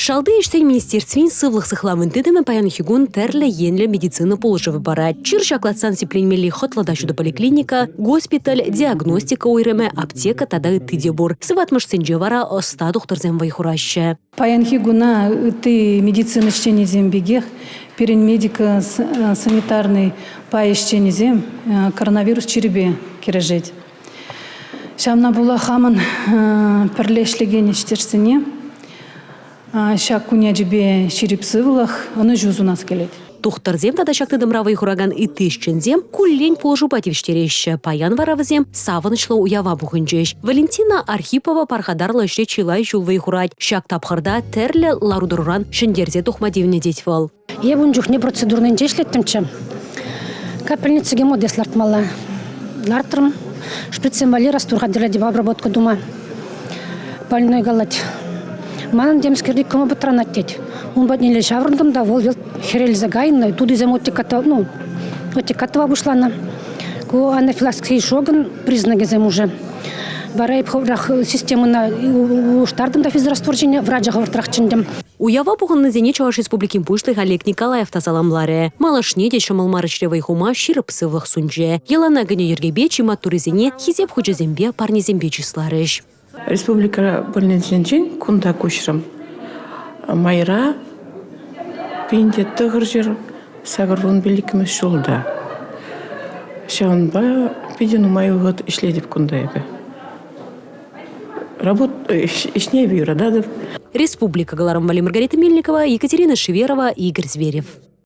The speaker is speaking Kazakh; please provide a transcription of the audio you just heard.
Шалды иштен министерствен сывлых сыхламын тыдымы паян хигун терлі енлі медицина полжы выбарать. Чир шаклатсан сипленмели хотлада шуды поликлиника, госпиталь, диагностика ойрымы, аптека тада тыдебур. Сыватмыш сенже вара оста духтырзем вайхураща. Паян хигуна ты медицина чтени зембегех, перен медика санитарный пай чтени зем коронавирус черебе кережет. Шамна була хаман перлешлеген иштерсене. Шак куня жебе черепсывылах, аны жузу нас келет. Тухтырзем тада шакты дымравый хураган и тысячензем куллень положу пативштереща. Паян варавзем савынычлы уява бухынчеш. Валентина Архипова пархадарлы иште чилай жулвай хурать. Шак тапхырда терлі ларудуруран шындерзе тухмадивне детьвал. Я бунжух не процедурный дешлеттімчі. Капельницеге модес лартмала. Лартрым. Шприцем вали растургадила деба обработку дума. Больной галать. Манан демскердик кому бы транатеть. Он подняли шаврындым да вол херель загайна, туды зем отекатова бушлана. Ко анафилаксий шоган признаки зем уже. Варай пховрах системы на штардым да физрастворчения враджа гавртрахчендем. Уява пухынны зене Чуваш республикин пуштых Олег Николаев тазаламларе. Малашне деші малмарычлевай хума ширып сывлых сунже. Елана гыне ергебе чиматтуры зене хизеп хучы зембе парни зембе числарыш. Республика больничен кунда кушрам. Майра пинде тыгыр жер сагырвон беликіміз жолда. Шаунба пидену маю год ишледіп кунда ебе. Ишне бюро дадып. Республика Галарам Вали Маргарита Мельникова, Екатерина Шеверова, Игорь Зверев.